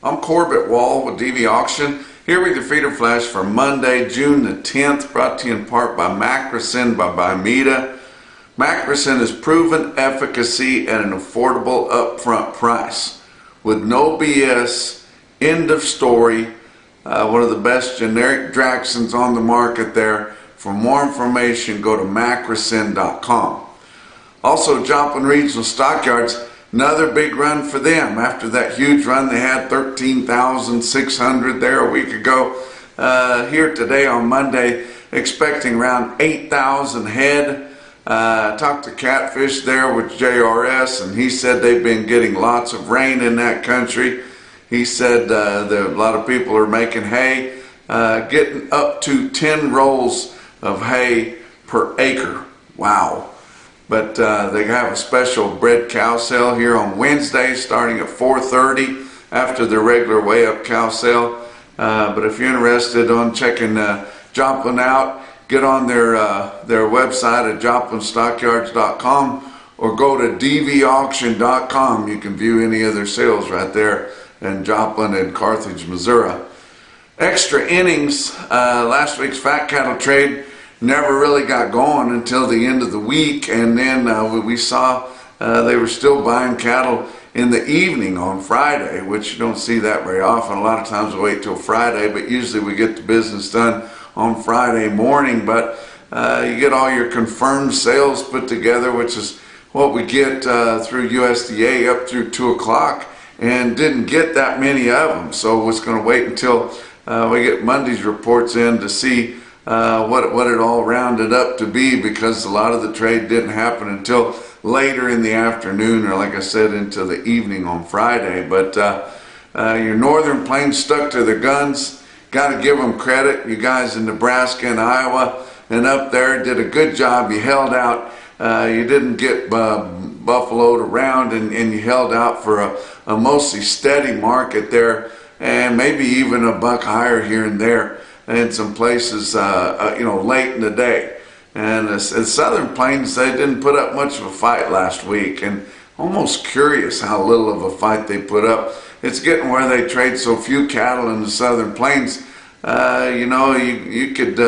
I'm Corbett Wall with DV Auction, here with your feeder flash for Monday, June the 10th, brought to you in part by Macrocin by Bimeda. Macrocin is proven efficacy at an affordable upfront price. With no BS, end of story. One of the best generic Draxons on the market there. For more information, go to macrocin.com. Also, Joplin Regional Stockyards, another big run for them. After that huge run they had, 13,600 there a week ago. Here today on Monday, expecting around 8,000 head. Talked to Catfish there with JRS, and he said they've been getting lots of rain in that country. He said that a lot of people are making hay, getting up to 10 rolls of hay per acre. Wow. But they have a special bred cow sale here on Wednesday starting at 4:30 after the regular weigh-up cow sale. But if you're interested on checking Joplin out, get on their website at joplinstockyards.com or go to DVAuction.com. You can view any of their sales right there in Joplin and Carthage, Missouri. Extra innings, last week's fat cattle trade never really got going until the end of the week, and then we saw they were still buying cattle in the evening on Friday, which you don't see that very often. A lot of times we wait till Friday, but usually we get the business done on Friday morning. But you get all your confirmed sales put together, which is what we get through USDA up through 2 o'clock, and didn't get that many of them. So we're going to wait until we get Monday's reports in to see what it all rounded up to be, because a lot of the trade didn't happen until later in the afternoon, or like I said, into the evening on Friday. But your Northern Plains stuck to their guns. Got to give them credit. You guys in Nebraska and Iowa and up there did a good job. You held out. You didn't get buffaloed around, and you held out for a mostly steady market there, and maybe even a buck higher here and there in some places, late in the day. And the Southern Plains, they didn't put up much of a fight last week, and almost curious how little of a fight they put up. It's getting where they trade so few cattle in the Southern Plains. You could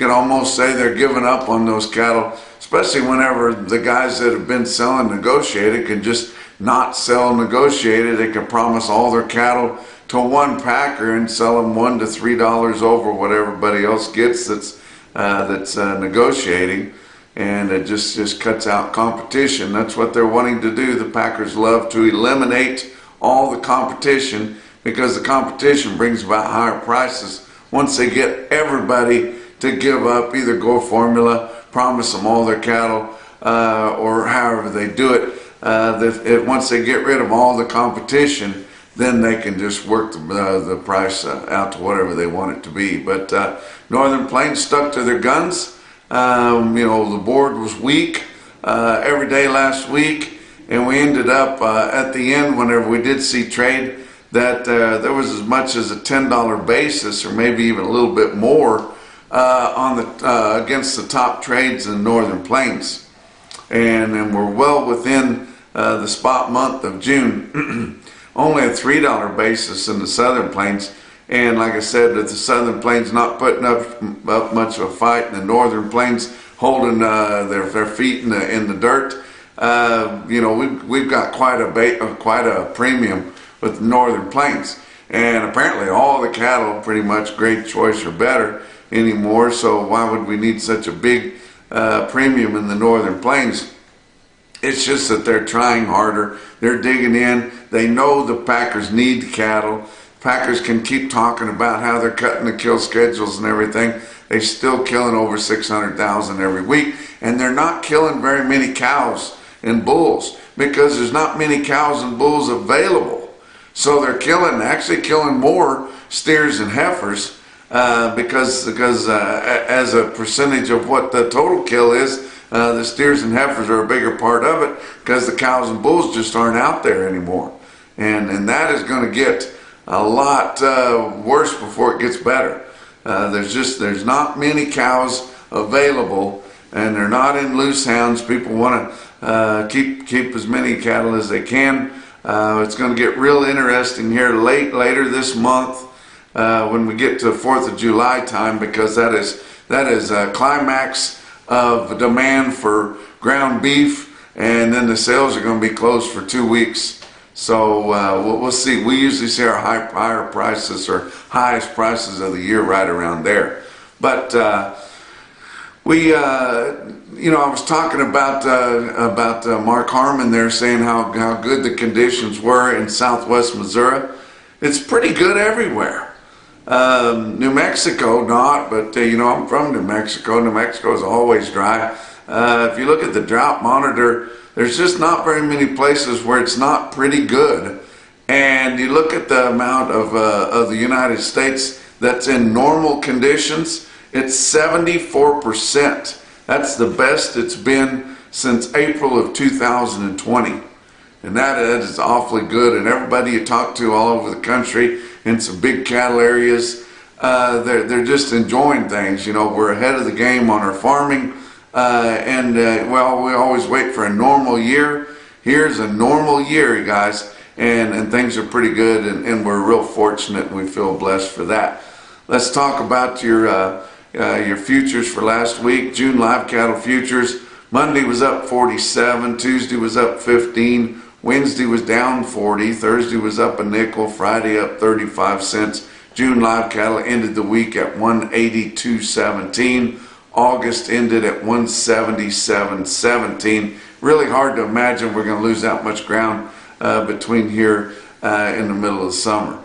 almost say they're giving up on those cattle, especially whenever the guys that have been selling negotiated can just not sell negotiated. They can promise all their cattle to one packer and sell them $1 to $3 over what everybody else gets that's negotiating, and it just cuts out competition. That's what they're wanting to do. The packers love to eliminate all the competition, because the competition brings about higher prices. Once they get everybody to give up, either go formula, promise them all their cattle, or however they do it, once they get rid of all the competition, then they can just work the price out to whatever they want it to be. But Northern Plains stuck to their guns. The board was weak every day last week, and we ended up at the end, whenever we did see trade, that there was as much as a $10 basis, or maybe even a little bit more, against the top trades in Northern Plains, and we're well within the spot month of June. Only a $3 basis in the Southern Plains, and like I said, the Southern Plains not putting up much of a fight, and the Northern Plains holding their feet in the dirt. We've got quite a premium with the Northern Plains, and apparently all the cattle pretty much grade choice or better anymore. So why would we need such a big premium in the Northern Plains? It's just that they're trying harder. They're digging in. They know the packers need the cattle. Packers can keep talking about how they're cutting the kill schedules and everything. They're still killing over 600,000 every week, and they're not killing very many cows and bulls, because there's not many cows and bulls available. So they're actually killing more steers and heifers, because as a percentage of what the total kill is, the steers and heifers are a bigger part of it, because the cows and bulls just aren't out there anymore. And that is going to get a lot worse before it gets better. There's not many cows available, and they're not in loose hounds. People want to keep as many cattle as they can. It's going to get real interesting here later this month when we get to 4th of July time, because that is a climax of demand for ground beef, and then the sales are going to be closed for 2 weeks. So we'll see. We usually see our higher prices or highest prices of the year right around there. But I was talking about Mark Harmon there, saying how good the conditions were in Southwest Missouri. It's pretty good everywhere. New Mexico not, but I'm from New Mexico. New Mexico is always dry. If you look at the drought monitor, there's just not very many places where it's not pretty good. And you look at the amount of the United States that's in normal conditions, it's 74%. That's the best it's been since April of 2020. And that is awfully good. And everybody you talk to all over the country in some big cattle areas, they're just enjoying things. We're ahead of the game on our farming. Well, we always wait for a normal year. Here's a normal year, you guys. And things are pretty good. And we're real fortunate, and we feel blessed for that. Let's talk about your futures for last week. June live cattle futures. Monday was up 47. Tuesday was up 15. Wednesday was down 40. Thursday was up a nickel. Friday up 35 cents. June live cattle ended the week at 182.17. August ended at 177.17. Really hard to imagine we're going to lose that much ground between here in the middle of the summer.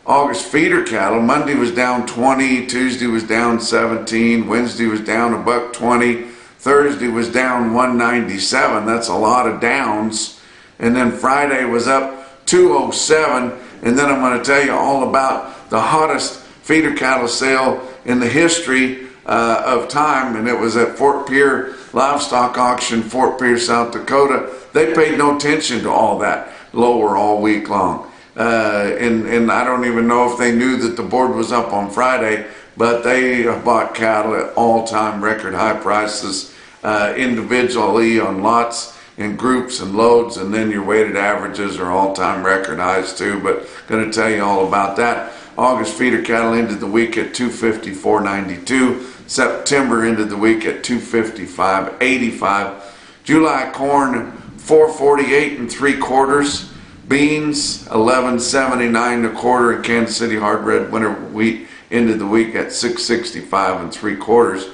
August feeder cattle, Monday was down 20, Tuesday was down 17, Wednesday was down $1.20, Thursday was down 197. That's a lot of downs. And then Friday was up 207. And then I'm going to tell you all about the hottest feeder cattle sale in the history of time, and it was at Fort Pierre livestock auction, Fort Pierre, South Dakota. They paid no attention to all that lower all week long. And I don't even know if they knew that the board was up on Friday, but they bought cattle at all-time record high prices individually on lots and groups and loads, and then your weighted averages are all-time record highs too, but going to tell you all about that. August feeder cattle ended the week at 254.92. September ended the week at 255.85. July corn 448 3/4. Beans 11.79 1/4, and Kansas City hard red winter wheat ended the week at 665 3/4.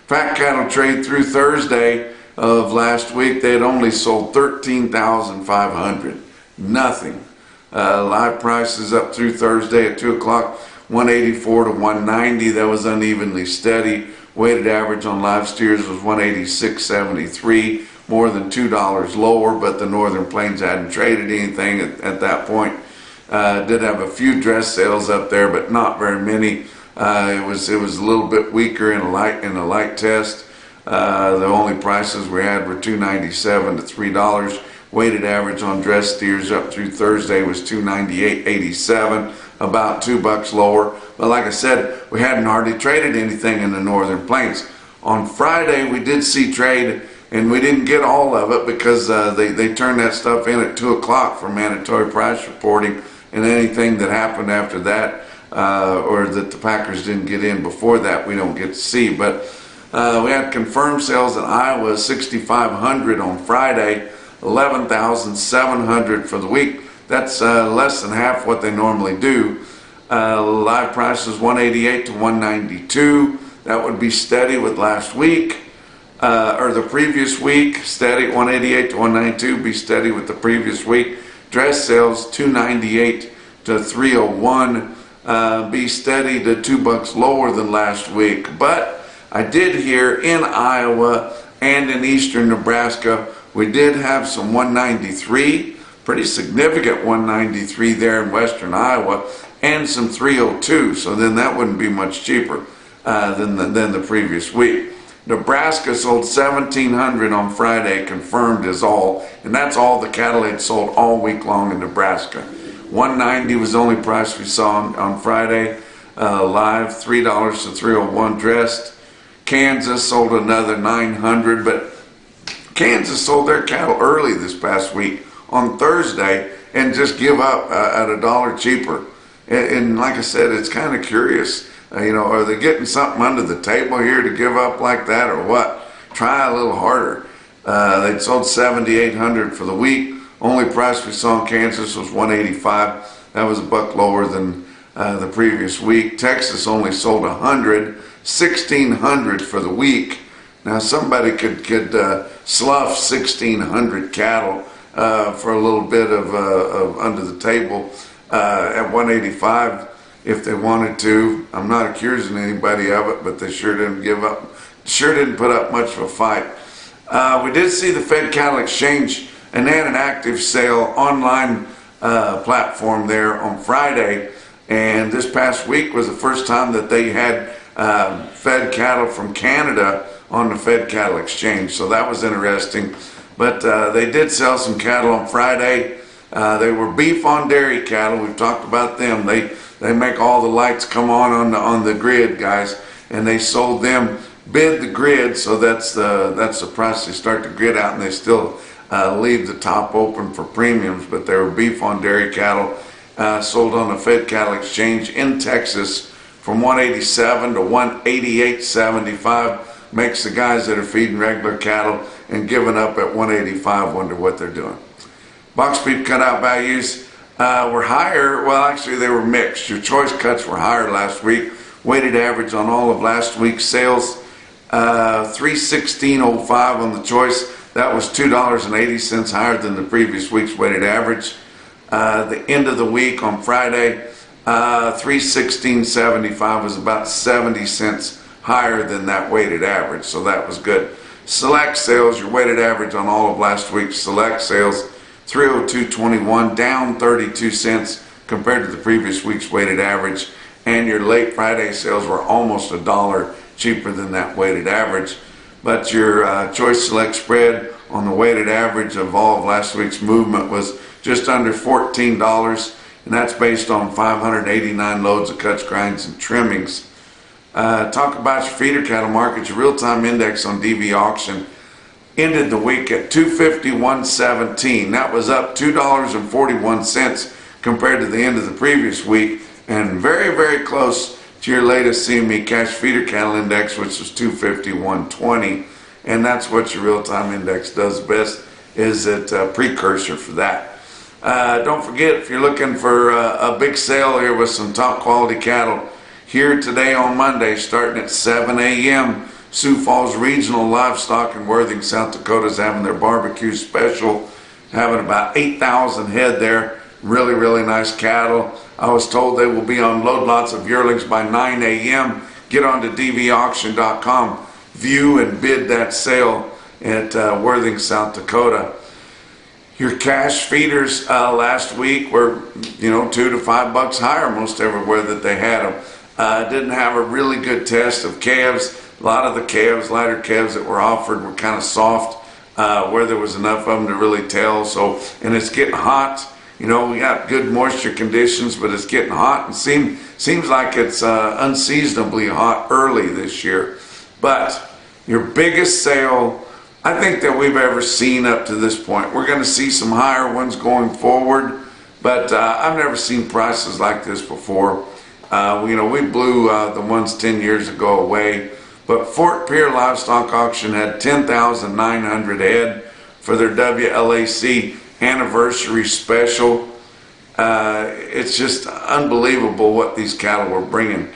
Fat cattle trade through Thursday of last week, they had only sold 13,500. Nothing. Live prices up through Thursday at 2 o'clock, 184 to 190. That was unevenly steady. Weighted average on live steers was 186.73. More than $2 lower, but the Northern Plains hadn't traded anything at that point. Did have a few dress sales up there, but not very many. It was a little bit weaker in a light test. The only prices we had were $2.97 to $3. Weighted average on dress steers up through Thursday was $298.87, about $2 lower. But like I said, we hadn't hardly traded anything in the Northern Plains. On Friday, we did see trade, and we didn't get all of it because they turned that stuff in at 2 o'clock for mandatory price reporting, and anything that happened after that or that the Packers didn't get in before that, we don't get to see. But we had confirmed sales in Iowa, 6,500 on Friday, 11,700 for the week. That's less than half what they normally do. Live prices 188 to 192. That would be steady with last week. Or the previous week, steady 188 to 192, be steady with the previous week. Dress sales 298 to 301, be steady to $2 lower than last week. But I did hear in Iowa and in eastern Nebraska, we did have some 193, pretty significant 193 there in western Iowa, and some 302. So then that wouldn't be much cheaper than the previous week. Nebraska sold 1,700 on Friday, confirmed as all, and that's all the cattle had sold all week long in Nebraska. 190 was the only price we saw on Friday. Live $3 to 301 dressed. Kansas sold another 900, but Kansas sold their cattle early this past week on Thursday, and just give up at $1 cheaper. And like I said, it's kind of curious. You know, are they getting something under the table here to give up like that, or what? Try a little harder. They sold 7,800 for the week. Only price we saw in Kansas was 185. That was a buck lower than the previous week. Texas only sold 100, 1,600 for the week. Now somebody could slough 1,600 cattle for a little bit of under the table at 185 if they wanted to. I'm not accusing anybody of it, but they sure didn't give up. Sure didn't put up much of a fight. We did see the Fed Cattle Exchange, and they had an active sale online platform there on Friday, and this past week was the first time that they had fed cattle from Canada on the Fed Cattle Exchange, so that was interesting. But they did sell some cattle on Friday. They were beef on dairy cattle. We've talked about them. They make all the lights come on the grid, guys, and they sold them bid the grid, so that's the price. They start the grid out, and they still leave the top open for premiums. But they were beef on dairy cattle sold on the Fed Cattle Exchange in Texas from 187 to 188.75. Makes the guys that are feeding regular cattle and giving up at 185 wonder what they're doing. Box beef cutout values were higher. Well, actually they were mixed. Your choice cuts were higher last week. Weighted average on all of last week's sales, 316.05 on the choice. That was $2.80 higher than the previous week's weighted average. The end of the week on Friday, 316.75 was about 70 cents higher than that weighted average, so that was good. Select sales, your weighted average on all of last week's select sales, 302.21, down 32 cents compared to the previous week's weighted average. And your late Friday sales were almost $1 cheaper than that weighted average. But your choice select spread on the weighted average of all of last week's movement was just under $14, and that's based on 589 loads of cuts, grinds, and trimmings. Talk about your feeder cattle market. Your real-time index on DVAuction ended the week at 251.17. That was up $2.41 compared to the end of the previous week, and very, very close to your latest CME cash feeder cattle index, which was 251.20. And that's what your real-time index does best, is it a precursor for that. Don't forget, if you're looking for a big sale here with some top quality cattle, here today on Monday, starting at 7 a.m., Sioux Falls Regional Livestock in Worthing, South Dakota is having their barbecue special, having about 8,000 head there. Really, really nice cattle. I was told they will be on load lots of yearlings by 9 a.m. Get on to DVAuction.com, view and bid that sale at Worthing, South Dakota. Your cash feeders last week were, $2 to $5 higher most everywhere that they had them. Didn't have a really good test of calves. A lot of the calves, lighter calves that were offered were kind of soft, where there was enough of them to really tell. So, and it's getting hot. We got good moisture conditions, but it's getting hot, and seems like it's unseasonably hot early this year. But your biggest sale, I think, that we've ever seen up to this point. We're going to see some higher ones going forward, but I've never seen prices like this before. We blew the ones 10 years ago away, but Fort Pierre Livestock Auction had 10,900 head for their WLAC anniversary special. It's just unbelievable what these cattle were bringing.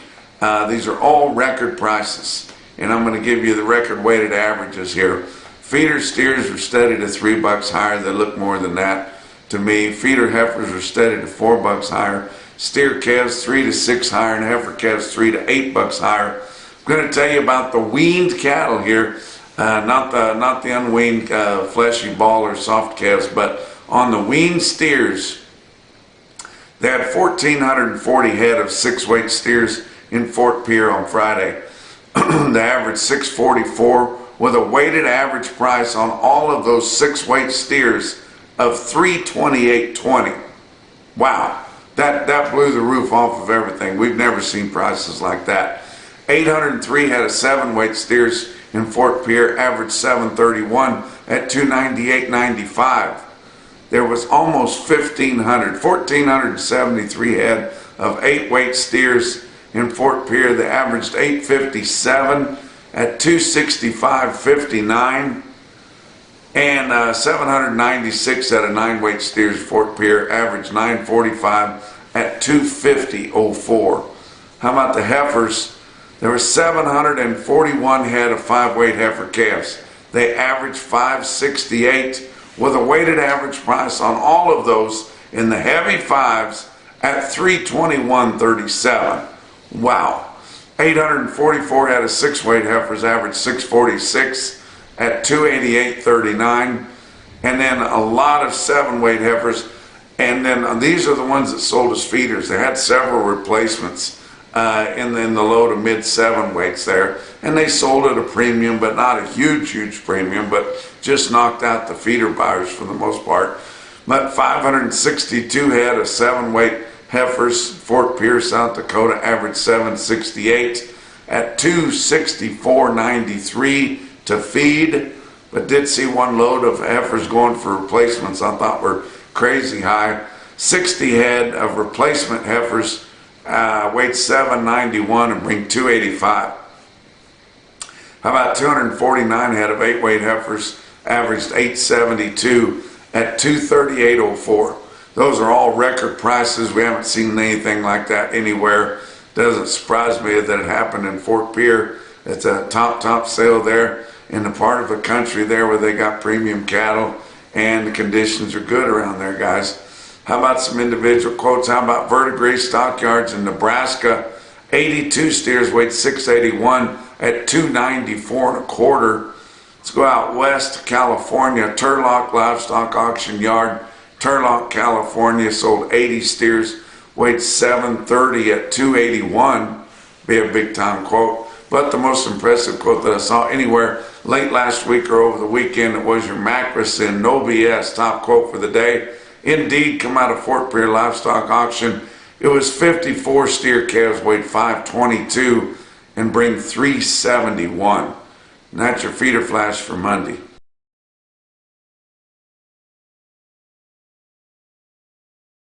These are all record prices, and I'm going to give you the record weighted averages here. Feeder steers are steady to $3 higher. They look more than that to me. Feeder heifers are steady to $4 higher. Steer calves 3 to 6 higher, and heifer calves 3 to $8 higher. I'm going to tell you about the weaned cattle here, not the unweaned fleshy ball or soft calves, but on the weaned steers. They had 1,440 head of 6-weight steers in Fort Pierre on Friday. They averaged 644 with a weighted average price on all of those 6-weight steers of $328.20. Wow. That blew the roof off of everything. We've never seen prices like that. 803 head of 7-weight steers in Fort Pierre, averaged 731 at $298.95. there was almost 1,473 head of 8-weight steers in Fort Pierre. They averaged 857 at 265.59, and 796 out of 9-weight steers Fort Pierre averaged 945 at 250.04. How about the heifers? There were 741 head of 5-weight heifer calves. They averaged 568 with a weighted average price on all of those in the heavy fives at 321.37. Wow. 844 head of 6-weight heifers averaged 646 at 288.39. And then a lot of 7-weight heifers. And then these are the ones that sold as feeders. They had several replacements in the low to mid 7 weights there, and they sold at a premium, but not a huge premium, but just knocked out the feeder buyers for the most part. But 562 head of 7-weight heifers, Fort Pierre, South Dakota, averaged 768 at 264.93 to feed, but did see one load of heifers going for replacements I thought were crazy high. 60 head of replacement heifers weighed 791 and bring 285. How about 249 head of 8-weight heifers averaged 872 at 238.04. Those are all record prices. We haven't seen anything like that anywhere. Doesn't surprise me that it happened in Fort Pierre. It's a top sale there in the part of the country there where they got premium cattle, and the conditions are good around there, guys. How about some individual quotes? How about verdigris stockyards in Nebraska? 82 steers weighed 681 at 294.25. Let's go out west to California. Turlock Livestock Auction Yard, Turlock, California, sold 80 steers weighed 730 at 281. Be a big time quote. But the most impressive quote that I saw anywhere late last week or over the weekend, it was your Macrocin No BS top quote for the day. Indeed, come out of Fort Pierre Livestock Auction. It was 54 steer calves weighed 522 and bring 371. And that's your feeder flash for Monday.